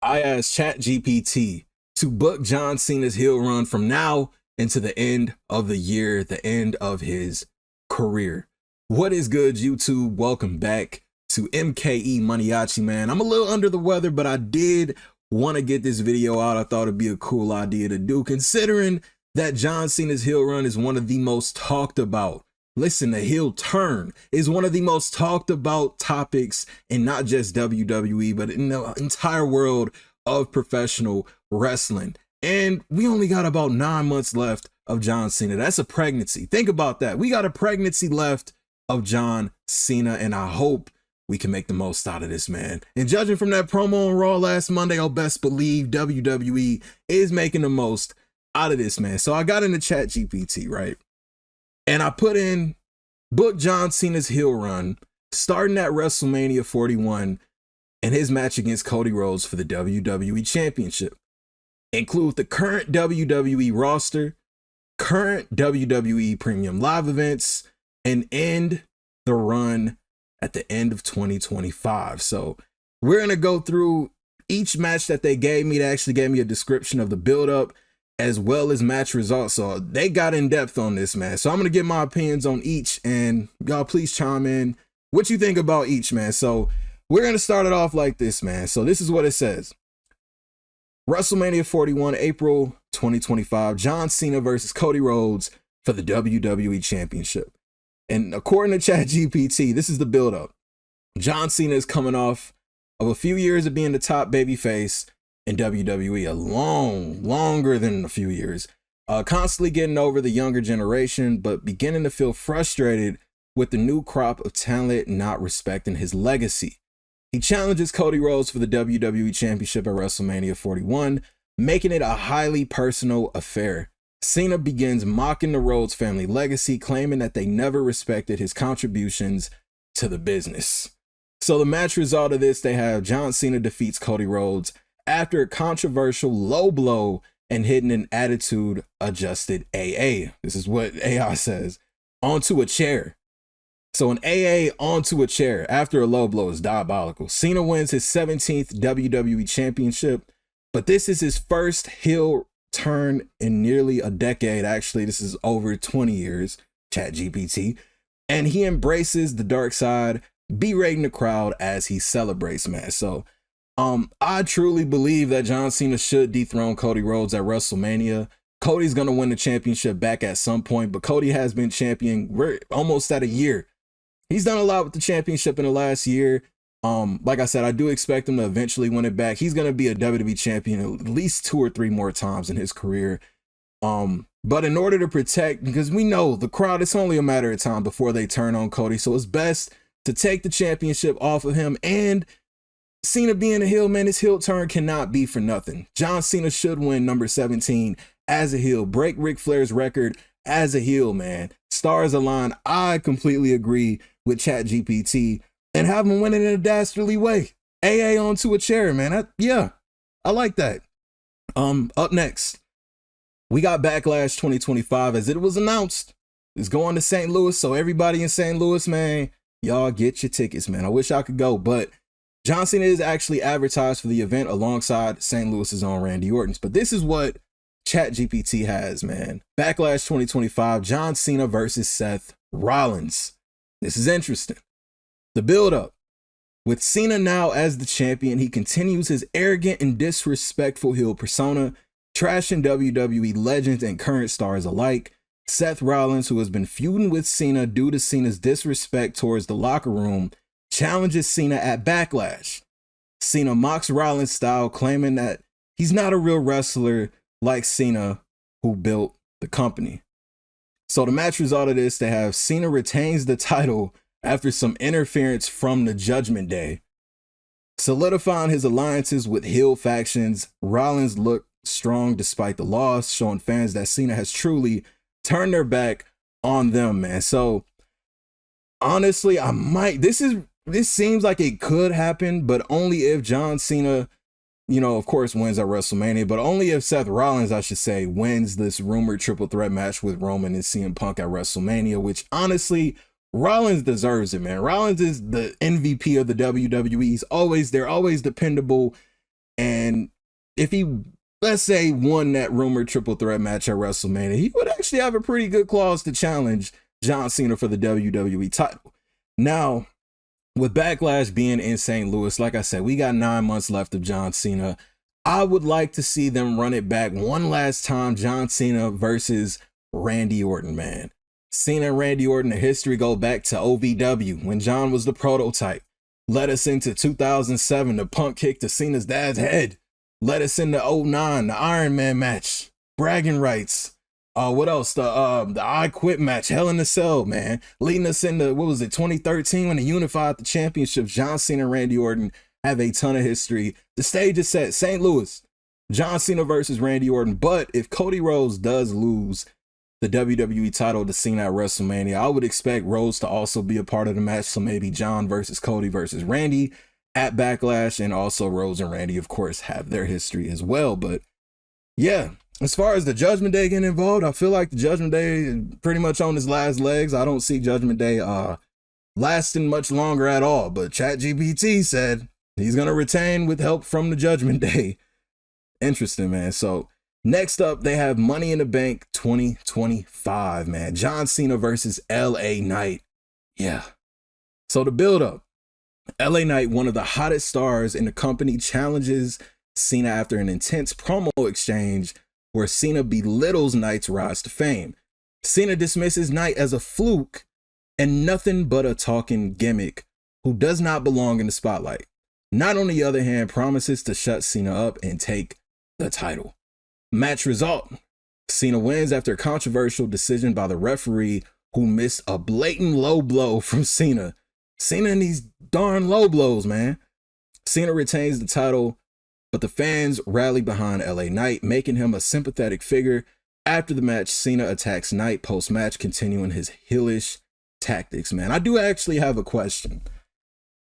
I asked ChatGPT to book John Cena's heel run from now into the end of the year, the end of his career. What is good, YouTube? Welcome back to MKE Maniaci, man. I'm a little under the weather, but I did want to get this video out. I thought it'd be a cool idea to do, considering that John Cena's heel run is one of the most talked about. Listen, the heel turn is one of the most talked about topics in not just WWE, but in the entire world of professional wrestling. And we only got about 9 months left of John Cena. That's a pregnancy. Think about that. We got a pregnancy left of John Cena, and I hope we can make the most out of this, man. And judging from that promo on Raw last Monday, I'll best believe WWE is making the most out of this, man. So I got into ChatGPT, right? And I put in book John Cena's heel run starting at WrestleMania 41 and his match against Cody Rhodes for the WWE Championship. Include the current WWE roster, current WWE Premium Live events, and end the run at the end of 2025. So we're going to go through each match that they gave me. They actually gave me a description of the build-up as well as match results. So they got in depth on this, man. So I'm going to give my opinions on each, and y'all please chime in what you think about each, man. So we're going to start it off like this, man. So this is what it says. WrestleMania 41, April 2025, John Cena versus Cody Rhodes for the WWE Championship. And according to ChatGPT, this is the build-up. John Cena is coming off of a few years of being the top babyface in WWE, longer than a few years, constantly getting over the younger generation, but beginning to feel frustrated with the new crop of talent not respecting his legacy. He challenges Cody Rhodes for the WWE Championship at WrestleMania 41, making it a highly personal affair. Cena begins mocking the Rhodes family legacy, claiming that they never respected his contributions to the business. So the match result of this, they have John Cena defeats Cody Rhodes after a controversial low blow and hitting an attitude adjusted AA. This is what AI says, onto a chair. So an AA onto a chair after a low blow is diabolical. Cena wins his 17th WWE Championship, but this is his first heel turn in nearly a decade. Actually, this is over 20 years, ChatGPT. And he embraces the dark side, berating the crowd as he celebrates, man. So I truly believe that John Cena should dethrone Cody Rhodes at WrestleMania. Cody's going to win the championship back at some point, but Cody has been champion almost at a year. He's done a lot with the championship in the last year. Like I said, I do expect him to eventually win it back. He's going to be a WWE champion at least 2 or 3 more times in his career. But in order to protect, because we know the crowd, it's only a matter of time before they turn on Cody. So it's best to take the championship off of him. And Cena being a heel, man, his heel turn cannot be for nothing. John Cena should win number 17 as a heel, break Ric Flair's record as a heel, man. Stars align. I completely agree with ChatGPT and have him winning in a dastardly way. AA onto a chair, man. Yeah, I like that. Up next, we got Backlash 2025, as it was announced. It's going to St. Louis, so everybody in St. Louis, man, y'all get your tickets, man. I wish I could go, but John Cena is actually advertised for the event alongside St. Louis's own Randy Orton's. But this is what ChatGPT has, man. Backlash 2025, John Cena versus Seth Rollins. This is interesting. The build-up. With Cena now as the champion, he continues his arrogant and disrespectful heel persona, trashing WWE legends and current stars alike. Seth Rollins, who has been feuding with Cena due to Cena's disrespect towards the locker room, challenges Cena at Backlash. Cena mocks Rollins' style, claiming that he's not a real wrestler like Cena, who built the company. So the match result of this, they have Cena retains the title after some interference from the Judgment Day. Solidifying his alliances with heel factions, Rollins looked strong despite the loss, showing fans that Cena has truly turned their back on them, man. So honestly, this seems like it could happen, but only if John Cena, of course, wins at WrestleMania, but only if Seth Rollins, I should say, wins this rumored triple threat match with Roman and CM Punk at WrestleMania, which honestly, Rollins deserves it, man. Rollins is the MVP of the WWE. They're always dependable. And if he, let's say, won that rumored triple threat match at WrestleMania, he would actually have a pretty good clause to challenge John Cena for the WWE title. Now, with Backlash being in St. Louis, like I said, we got 9 months left of John Cena. I would like to see them run it back one last time, John Cena versus Randy Orton, man. Cena and Randy Orton, the history go back to OVW when John was the prototype. Led us into 2007, the Punk kick to Cena's dad's head. Led us into 2009, the Iron Man match, bragging rights. What else? The I Quit match, Hell in a Cell, man. Leading us into, 2013 when they unified the championships. John Cena and Randy Orton have a ton of history. The stage is set, St. Louis. John Cena versus Randy Orton. But if Cody Rhodes does lose the WWE title to Cena at WrestleMania, I would expect Rhodes to also be a part of the match. So maybe John versus Cody versus Randy at Backlash. And also Rhodes and Randy, of course, have their history as well. But yeah, as far as the Judgment Day getting involved, I feel like the Judgment Day is pretty much on his last legs. I don't see Judgment Day lasting much longer at all. But ChatGPT said he's going to retain with help from the Judgment Day. Interesting, man. So next up, they have Money in the Bank 2025, man. John Cena versus LA Knight. Yeah. So the build up, LA Knight, one of the hottest stars in the company, challenges Cena after an intense promo exchange where Cena belittles Knight's rise to fame. Cena dismisses Knight as a fluke and nothing but a talking gimmick who does not belong in the spotlight. Knight, on the other hand, promises to shut Cena up and take the title. Match result, Cena wins after a controversial decision by the referee who missed a blatant low blow from Cena. Cena and these darn low blows, man. Cena retains the title, but the fans rally behind LA Knight, making him a sympathetic figure. After the match, Cena attacks Knight post-match, continuing his heelish tactics, man. I do actually have a question.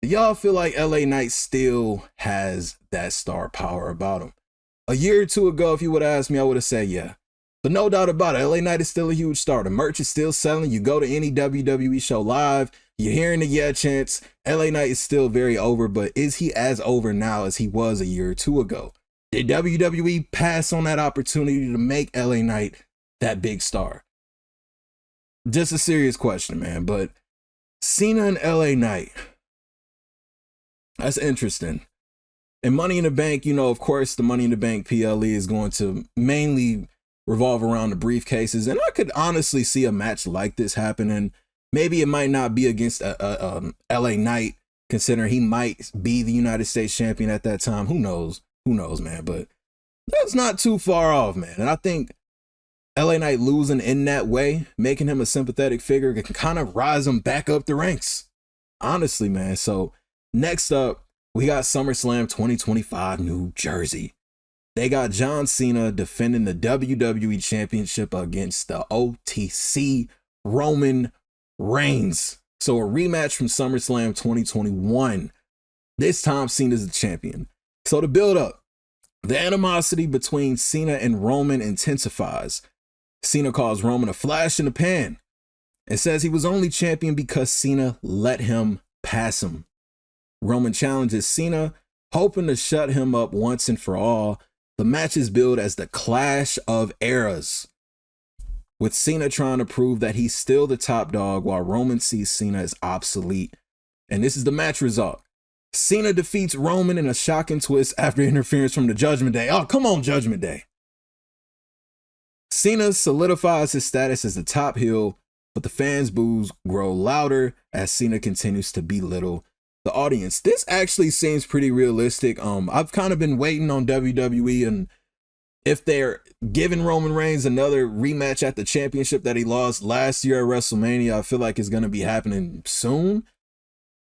Do y'all feel like LA Knight still has that star power about him? A year or two ago, if you would have asked me, I would have said yeah. But no doubt about it, LA Knight is still a huge star. The merch is still selling. You go to any WWE show live, you're hearing the yeah chants. LA Knight is still very over, but is he as over now as he was a year or two ago? Did WWE pass on that opportunity to make LA Knight that big star? Just a serious question, man. But Cena and LA Knight, that's interesting. And Money in the Bank, of course, the Money in the Bank PLE is going to mainly revolve around the briefcases. And I could honestly see a match like this happening. Maybe it might not be against LA Knight, considering he might be the United States champion at that time. Who knows? Who knows, man? But that's not too far off, man. And I think LA Knight losing in that way, making him a sympathetic figure, can kind of rise him back up the ranks. Honestly, man. So next up, we got SummerSlam 2025 New Jersey. They got John Cena defending the WWE Championship against the OTC Roman Reigns. So a rematch from SummerSlam 2021. This time Cena's the champion. So to build up, the animosity between Cena and Roman intensifies. Cena calls Roman a flash in the pan and says he was only champion because Cena let him pass him. Roman challenges Cena, hoping to shut him up once and for all. The match is billed as the Clash of Eras, with Cena trying to prove that he's still the top dog while Roman sees Cena as obsolete. And this is the match result. Cena defeats Roman in a shocking twist after interference from the Judgment Day. Oh, come on, Judgment Day. Cena solidifies his status as the top heel, but the fans' boos grow louder as Cena continues to belittle the audience. This actually seems pretty realistic. I've kind of been waiting on WWE, and if they're giving Roman Reigns another rematch at the championship that he lost last year at WrestleMania, I feel like it's going to be happening soon.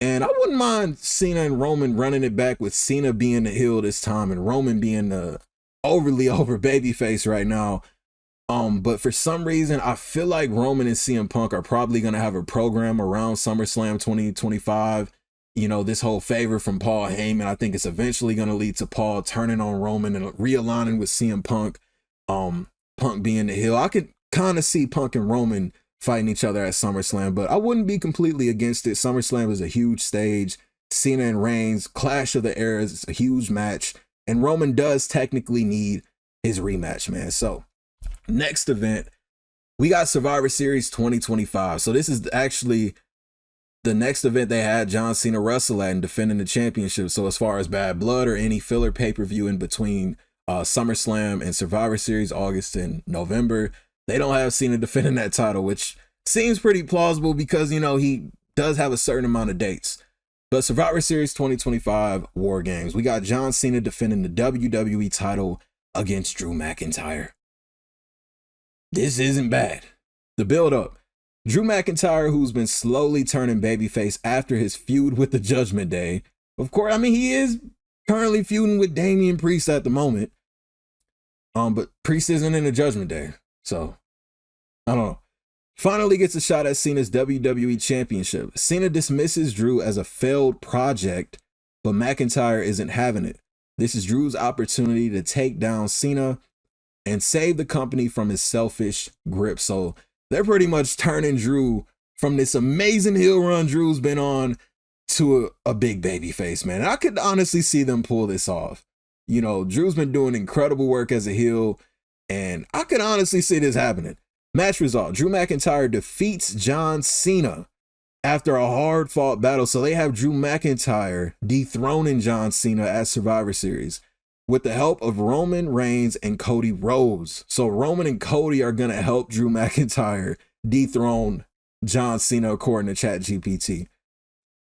And I wouldn't mind Cena and Roman running it back, with Cena being the heel this time and Roman being the overly over babyface right now. But for some reason, I feel like Roman and CM Punk are probably going to have a program around SummerSlam 2025. This whole favor from Paul Heyman, I think it's eventually going to lead to Paul turning on Roman and realigning with CM Punk. Punk being the heel. I could kind of see Punk and Roman fighting each other at SummerSlam, but I wouldn't be completely against it. SummerSlam is a huge stage. Cena and Reigns, Clash of the Eras, it's a huge match. And Roman does technically need his rematch, man. So next event, we got Survivor Series 2025. So this is actually the next event they had John Cena wrestle at and defending the championship. So as far as Bad Blood or any filler pay-per-view in between SummerSlam and Survivor Series, August and November, they don't have Cena defending that title, which seems pretty plausible because, you know, he does have a certain amount of dates. But Survivor Series 2025 War Games, we got John Cena defending the WWE title against Drew McIntyre. This isn't bad. The build-up. Drew McIntyre, who's been slowly turning babyface after his feud with the Judgment Day. Of course, I mean, he is currently feuding with Damian Priest at the moment. But Priest isn't in the Judgment Day. So, I don't know. Finally gets a shot at Cena's WWE Championship. Cena dismisses Drew as a failed project, but McIntyre isn't having it. This is Drew's opportunity to take down Cena and save the company from his selfish grip. So they're pretty much turning Drew from this amazing heel run Drew's been on to a big baby face, man. And I could honestly see them pull this off. You know, Drew's been doing incredible work as a heel, and I could honestly see this happening. Match result, Drew McIntyre defeats John Cena after a hard-fought battle. So they have Drew McIntyre dethroning John Cena at Survivor Series with the help of Roman Reigns and Cody Rhodes. So Roman and Cody are going to help Drew McIntyre dethrone John Cena, according to ChatGPT.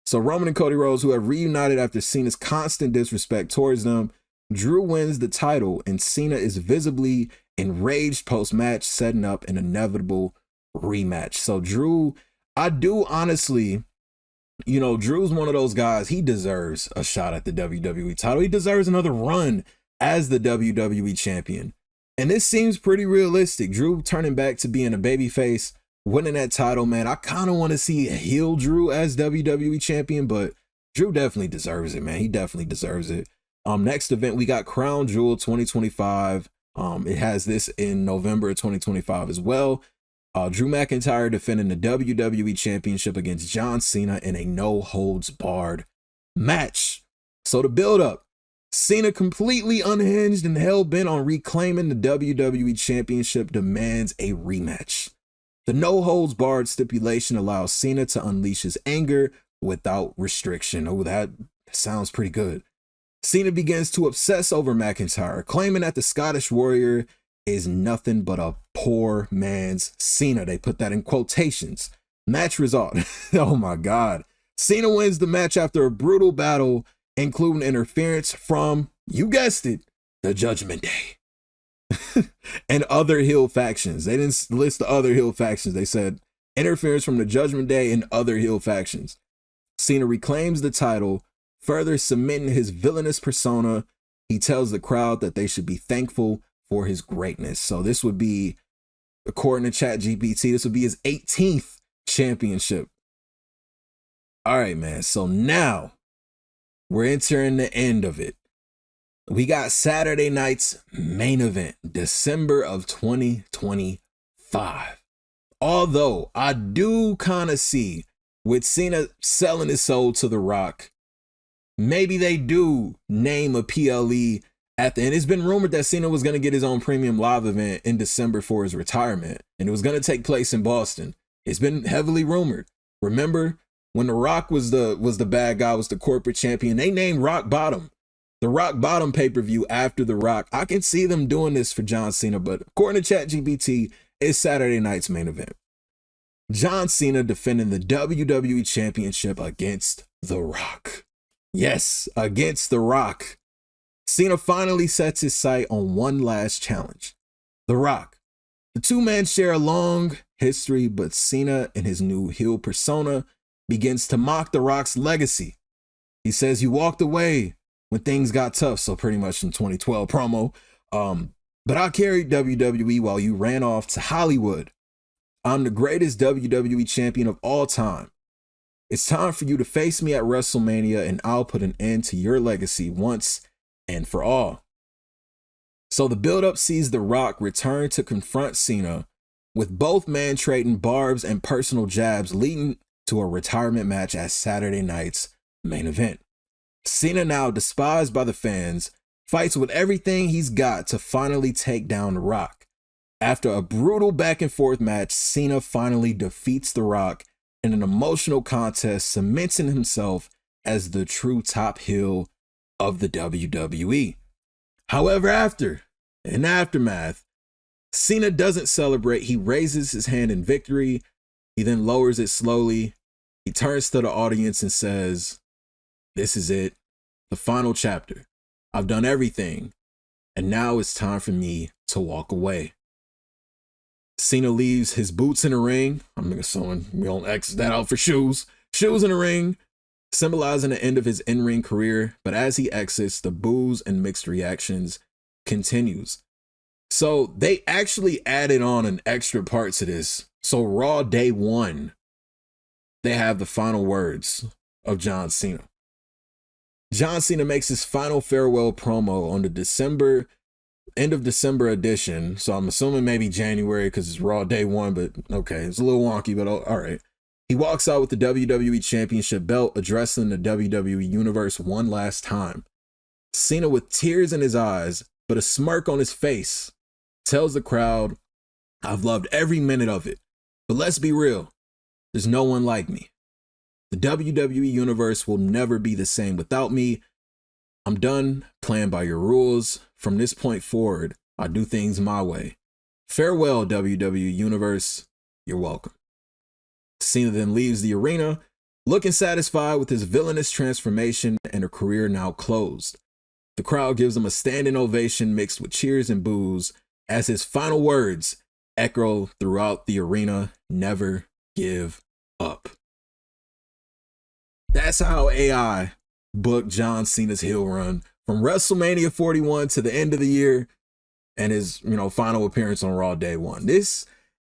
So Roman and Cody Rhodes, who have reunited after Cena's constant disrespect towards them. Drew wins the title, and Cena is visibly enraged post-match, setting up an inevitable rematch. So Drew, I do honestly, you know, Drew's one of those guys, he deserves a shot at the WWE title. He deserves another run as the WWE champion. And this seems pretty realistic. Drew turning back to being a babyface, winning that title, man. I kind of want to see a heel Drew as WWE champion, but Drew definitely deserves it, man. He definitely deserves it. Next event, we got Crown Jewel 2025. It has this in November of 2025 as well. Drew McIntyre defending the WWE Championship against John Cena in a no-holds-barred match. So the build-up, Cena completely unhinged and hell-bent on reclaiming the WWE Championship demands a rematch. The no-holds-barred stipulation allows Cena to unleash his anger without restriction. Oh, that sounds pretty good. Cena begins to obsess over McIntyre, claiming that the Scottish Warrior is nothing but a poor man's Cena. They put that in quotations. Match result. Oh my God. Cena wins the match after a brutal battle, including interference from, you guessed it, the Judgment Day and other heel factions. They didn't list the other heel factions. They said interference from the Judgment Day and other heel factions. Cena reclaims the title, further cementing his villainous persona. He tells the crowd that they should be thankful for his greatness. So this would be, according to ChatGPT, this would be his 18th championship. All right, man. So now we're entering the end of it. We got Saturday night's main event, December of 2025. Although I do kind of see with Cena selling his soul to The Rock, maybe they do name a PLE at the end. It's been rumored that Cena was going to get his own premium live event in December for his retirement, and it was going to take place in Boston. It's been heavily rumored. Remember when The Rock was the bad guy, was the corporate champion? They named Rock Bottom, the Rock Bottom pay-per-view after The Rock. I can see them doing this for John Cena, but according to ChatGPT, it's Saturday night's main event. John Cena defending the WWE Championship against The Rock. Yes, against The Rock. Cena finally sets his sight on one last challenge, The Rock. The two men share a long history, but Cena in his new heel persona begins to mock The Rock's legacy. He says he walked away when things got tough, so pretty much in 2012 promo. But I carried WWE while you ran off to Hollywood. I'm the greatest WWE champion of all time. It's time for you to face me at WrestleMania, and I'll put an end to your legacy once and for all. So the build-up sees The Rock return to confront Cena, with both men trading barbs and personal jabs, leading to a retirement match at Saturday night's main event. Cena, now despised by the fans, fights with everything he's got to finally take down The Rock. After a brutal back and forth match, Cena finally defeats The Rock in an emotional contest, cementing himself as the true top heel of the WWE. However, in the aftermath, Cena doesn't celebrate. He raises his hand in victory. He then lowers it slowly. He turns to the audience and says, "This is it, the final chapter. I've done everything, and now it's time for me to walk away." Cena leaves his boots in the ring. I'm assuming we don't X that out for shoes. Shoes in the ring, symbolizing the end of his in-ring career. But as he exits, the boos and mixed reactions continues. So they actually added on an extra part to this. So Raw Day 1, they have the final words of John Cena. John Cena makes his final farewell promo on the end of December edition. So I'm assuming maybe January because it's Raw Day 1, but okay, it's a little wonky, but all right. He walks out with the WWE Championship belt, addressing the WWE Universe one last time. Cena, with tears in his eyes, but a smirk on his face, tells the crowd, "I've loved every minute of it, but let's be real, there's no one like me. The WWE Universe will never be the same without me. I'm done playing by your rules. From this point forward, I do things my way. Farewell, WWE Universe. You're welcome." Cena then leaves the arena, looking satisfied with his villainous transformation and a career now closed. The crowd gives him a standing ovation mixed with cheers and boos as his final words echo throughout the arena: "Never give up." That's how AI booked John Cena's heel run from WrestleMania 41 to the end of the year and his, final appearance on Raw Day 1. This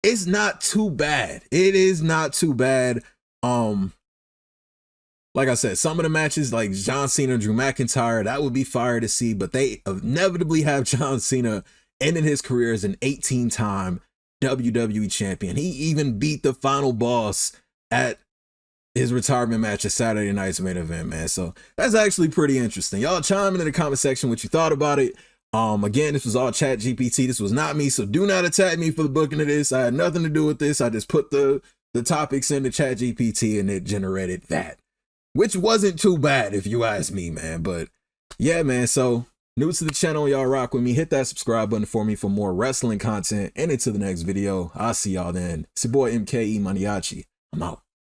is not too bad. It is not too bad. Like I said, some of the matches like John Cena, Drew McIntyre, that would be fire to see, but they inevitably have John Cena ending his career as an 18-time WWE champion. He even beat the final boss at his retirement match at Saturday night's main event, man. So that's actually pretty interesting. Y'all chime in the comment section what you thought about it. Again, this was all ChatGPT. This was not me, so do not attack me for the booking of this. I had nothing to do with this. I just put the topics into ChatGPT and it generated that, which wasn't too bad if you ask me, man. But yeah, man, so new to the channel, y'all rock with me. Hit that subscribe button for me for more wrestling content. And into the next video. I'll see y'all then. It's your boy MKE MANIACI. I'm out.